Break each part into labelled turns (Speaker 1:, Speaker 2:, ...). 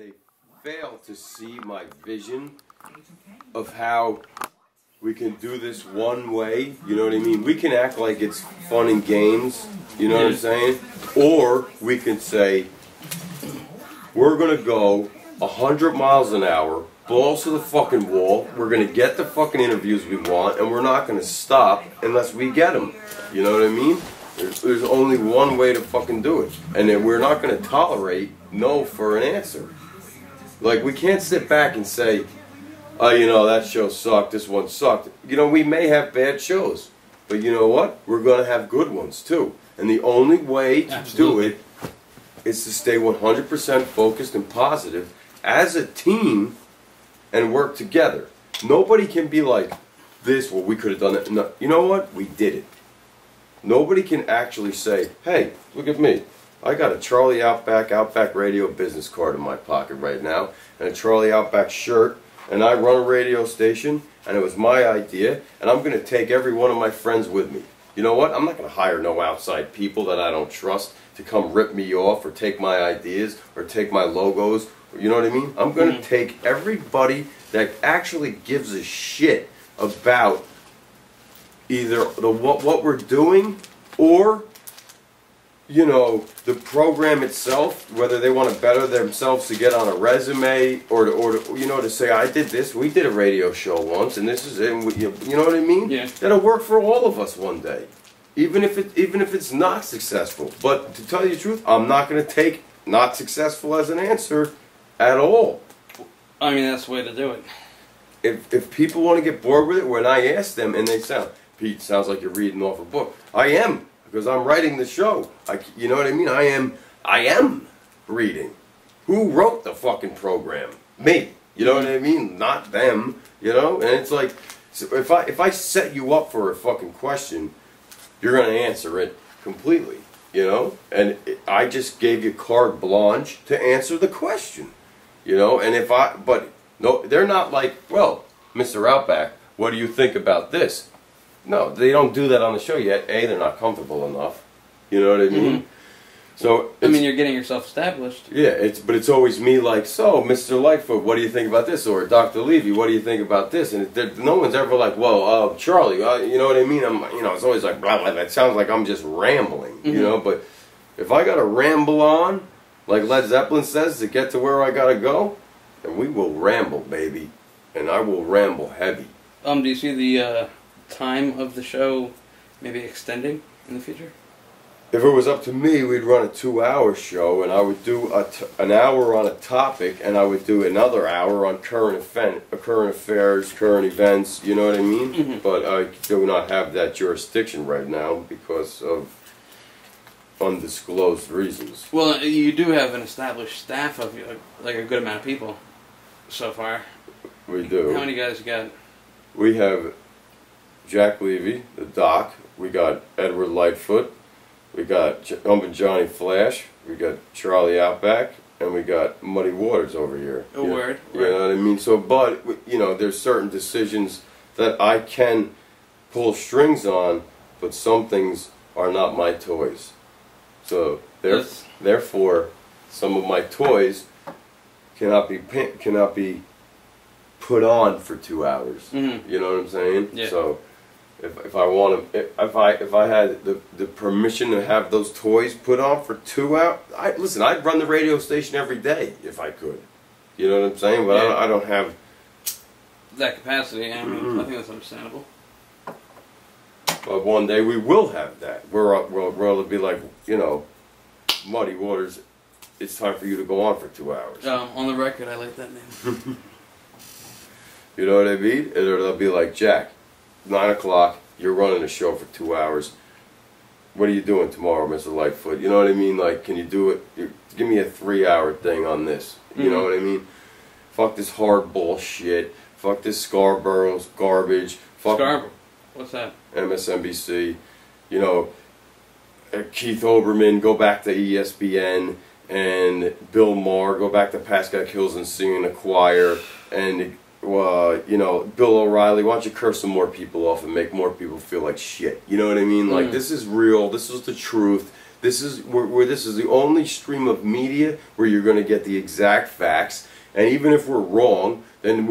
Speaker 1: they fail to see my vision of how we can do this one way. You know what I mean? We can act like it's fun and games, you know what I'm saying? Or we can say, we're going to go 100 miles an hour, balls to the fucking wall, we're going to get the fucking interviews we want, and we're not going to stop unless we get them. You know what I mean? There's only one way to fucking do it. And then we're not going to tolerate no for an answer. Like, we can't sit back and say, oh, you know, that show sucked, this one sucked. You know, we may have bad shows, but you know what? We're going to have good ones, too. And the only way to do it is to stay 100% focused and positive as a team and work together. Nobody can be like, this, well, we could have done it. No, you know what? We did it. Nobody can actually say, hey, look at me. I got a Charlie Outback radio business card in my pocket right now, and a Charlie Outback shirt, and I run a radio station, and it was my idea, and I'm going to take every one of my friends with me. You know what? I'm not going to hire no outside people that I don't trust to come rip me off or take my ideas or take my logos. You know what I mean? I'm going to take everybody that actually gives a shit about either what we're doing or, you know, the program itself, whether they want to better themselves to get on a resume or to you know, to say, I did this, we did a radio show once, and this is it, and you know what I mean?
Speaker 2: Yeah.
Speaker 1: That'll work for all of us one day, even if it's not successful. But to tell you the truth, I'm not going to take not successful as an answer at all.
Speaker 2: I mean, that's the way to do it.
Speaker 1: If people want to get bored with it, when I ask them and they sound, Pete, sounds like you're reading off a book. I am. Because I'm writing the show. You know what I mean? I am reading. Who wrote the fucking program? Me. You know what I mean? Not them. You know? And it's like, so if I set you up for a fucking question, you're going to answer it completely. You know? And I just gave you carte blanche to answer the question. You know? And but no, they're not like, well, Mr. Outback, what do you think about this? No, they don't do that on the show yet. A, they're not comfortable enough. You know what I mean? So
Speaker 2: I mean, you're getting yourself established.
Speaker 1: Yeah, but it's always me like, so, Mr. Lightfoot, what do you think about this? Or Dr. Levy, what do you think about this? And no one's ever like, well, Charlie, you know what I mean? It's always like, blah, blah, that sounds like I'm just rambling, you know? But if I got to ramble on, like Led Zeppelin says, to get to where I got to go, then we will ramble, baby. And I will ramble heavy.
Speaker 2: Do you see the time of the show maybe extending in the future?
Speaker 1: If it was up to me, we'd run a 2-hour show, and I would do an hour on a topic, and I would do another hour on current affairs, current events, you know what I mean? But I do not have that jurisdiction right now because of undisclosed reasons.
Speaker 2: Well, you do have an established staff of, like, a good amount of people so far.
Speaker 1: We do.
Speaker 2: How many guys you got?
Speaker 1: We have Jack Levy, the Doc. We got Edward Lightfoot. We got Johnny Flash. We got Charlie Outback, and we got Muddy Waters over here.
Speaker 2: A word.
Speaker 1: You know what I mean? So, but you know, there's certain decisions that I can pull strings on, but some things are not my toys. So therefore, some of my toys cannot be put on for 2 hours. You know what I'm saying?
Speaker 2: Yeah.
Speaker 1: So if I had the permission to have those toys put on for 2 hours, listen, I'd run the radio station every day if I could. You know what I'm saying? But
Speaker 2: yeah.
Speaker 1: I don't have
Speaker 2: that capacity. I mean, I think that's understandable.
Speaker 1: But one day we will have that. We'll be like, you know, Muddy Waters, it's time for you to go on for 2 hours.
Speaker 2: On the record, I like that name.
Speaker 1: You know what I mean? It'll be like, Jack, 9 o'clock, you're running a show for 2 hours. What are you doing tomorrow, Mr. Lightfoot? You know what I mean? Like, can you do it? Give me a 3-hour thing on this. You know what I mean? Fuck this hardball shit. Fuck this Scarborough's garbage. Fuck
Speaker 2: Scarborough? What's that?
Speaker 1: MSNBC. You know, Keith Olbermann, go back to ESPN. And Bill Maher, go back to Pascal Hills and sing in the choir. And you know, Bill O'Reilly, why don't you curse some more people off and make more people feel like shit? You know what I mean? Like, this is real, this is the truth, This is where this is the only stream of media where you're going to get the exact facts. And even if we're wrong, then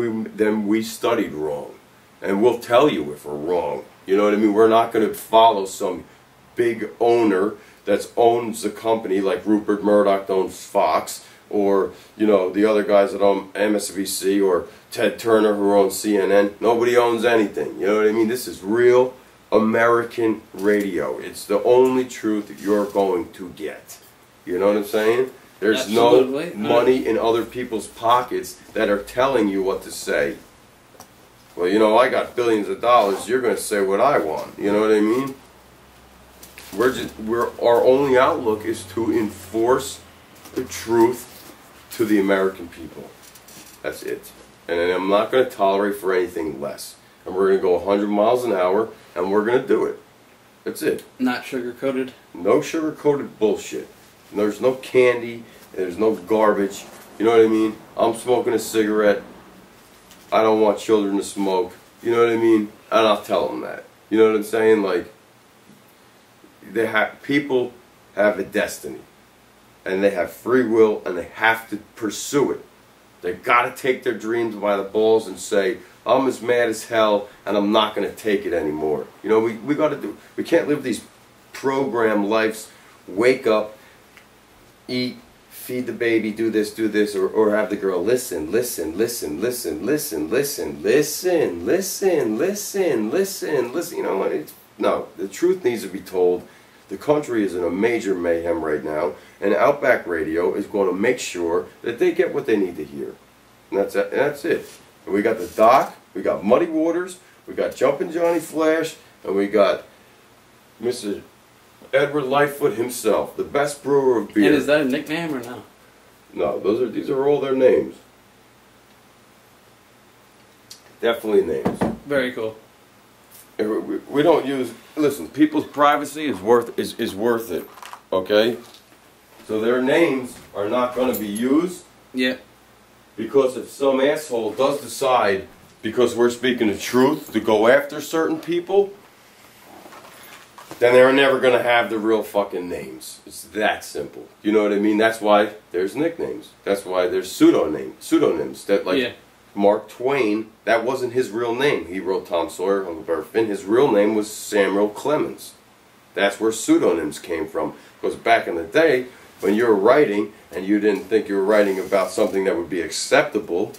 Speaker 1: we studied wrong, and we'll tell you if we're wrong. You know what I mean? We're not going to follow some big owner that owns the company, like Rupert Murdoch owns Fox, or you know the other guys that own MSNBC, or Ted Turner who owns CNN. Nobody owns anything. You know what I mean? This is real American radio. It's the only truth that you're going to get. You know what I'm saying? There's
Speaker 2: Absolutely.
Speaker 1: no money in other people's pockets that are telling you what to say. Well, you know, I got billions of dollars. You're going to say what I want. You know what I mean? Our only outlook is to enforce the truth to the American people. That's it. And I'm not going to tolerate for anything less. And we're going to go 100 miles an hour, and we're going to do it. That's it.
Speaker 2: Not sugar-coated?
Speaker 1: No sugar-coated bullshit. There's no candy. There's no garbage. You know what I mean? I'm smoking a cigarette. I don't want children to smoke. You know what I mean? And I'll tell them that. You know what I'm saying? Like, people have a destiny. And they have free will, and they have to pursue it. They got to take their dreams by the balls and say, I'm as mad as hell, and I'm not going to take it anymore. You know, we got to do. We can't live these program lives. Wake up, eat, feed the baby, do this, or have the girl listen, listen, listen, listen, listen, listen, listen, listen, listen, listen, listen. You know what? No, the truth needs to be told. The country is in a major mayhem right now, and Outback Radio is going to make sure that they get what they need to hear. And that's it. And we got the Doc, we got Muddy Waters, we got Jumpin' Johnny Flash, and we got Mr. Edward Lightfoot himself, the best brewer of beer.
Speaker 2: And is that a nickname or no?
Speaker 1: No, these are all their names. Definitely names.
Speaker 2: Very cool.
Speaker 1: We don't use. Listen, people's privacy is worth it. Okay, so their names are not going to be used.
Speaker 2: Yeah.
Speaker 1: Because if some asshole does decide, because we're speaking the truth, to go after certain people, then they're never going to have the real fucking names. It's that simple. You know what I mean? That's why there's nicknames. That's why there's pseudonyms. That, like,
Speaker 2: yeah.
Speaker 1: Mark Twain, that wasn't his real name. He wrote Tom Sawyer, Huckleberry Finn. His real name was Samuel Clemens. That's where pseudonyms came from. Because back in the day, when you were writing, and you didn't think you were writing about something that would be acceptable,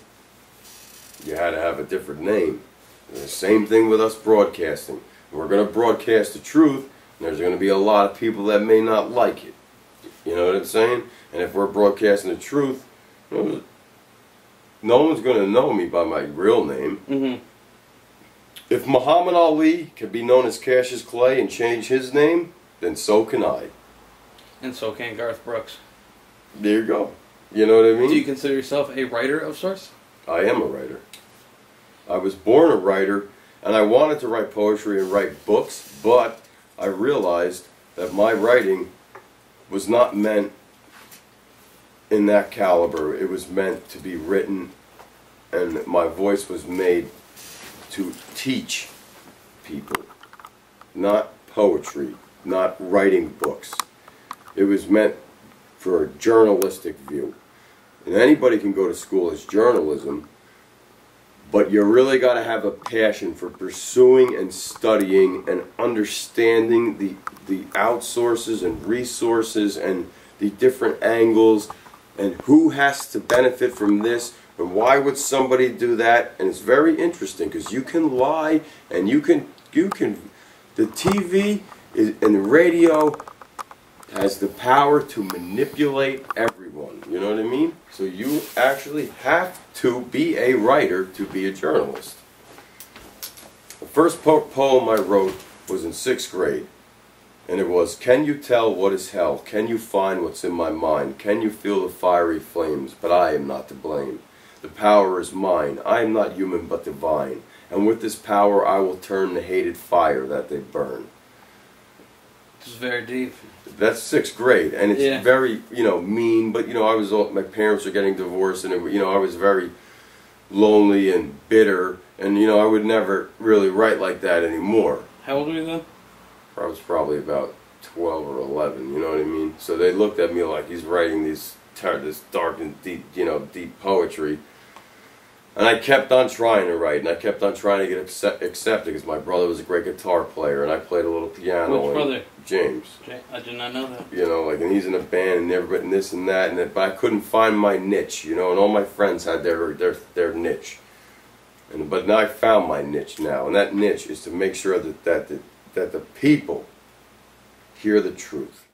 Speaker 1: you had to have a different name. And the same thing with us broadcasting. We're going to broadcast the truth, and there's going to be a lot of people that may not like it. You know what I'm saying? And if we're broadcasting the truth, no one's going to know me by my real name.
Speaker 2: Mm-hmm.
Speaker 1: If Muhammad Ali can be known as Cassius Clay and change his name, then so can I.
Speaker 2: And so can Garth Brooks.
Speaker 1: There you go. You know what I mean?
Speaker 2: Do you consider yourself a writer of sorts?
Speaker 1: I am a writer. I was born a writer, and I wanted to write poetry and write books, but I realized that my writing was not meant in that caliber. It was meant to be written, and my voice was made to teach people, not poetry, not writing books. It was meant for a journalistic view. And anybody can go to school as journalism, but you really got to have a passion for pursuing and studying and understanding the outsources and resources and the different angles and who has to benefit from this and why would somebody do that. And it's very interesting because you can lie and you can the TV and the radio has the power to manipulate everyone. You know what I mean? So you actually have to be a writer to be a journalist. The first poem I wrote was in 6th grade. And it was, can you tell what is hell? Can you find what's in my mind? Can you feel the fiery flames? But I am not to blame. The power is mine. I am not human but divine. And with this power I will turn the hated fire that they burn.
Speaker 2: It's very deep.
Speaker 1: That's 6th grade, and it's very, mean. But my parents are getting divorced, and I was very lonely and bitter, and I would never really write like that anymore.
Speaker 2: How old were you then?
Speaker 1: I was probably about 12 or 11, you know what I mean? So they looked at me like he's writing this dark and deep, deep poetry. And I kept on trying to write, and I kept on trying to get accepted because my brother was a great guitar player, and I played a little piano.
Speaker 2: Which brother?
Speaker 1: James.
Speaker 2: I did not know that.
Speaker 1: And he's in a band, and never written this and that, but I couldn't find my niche, and all my friends had their niche. But now I found my niche now, and that niche is to make sure that the people hear the truth.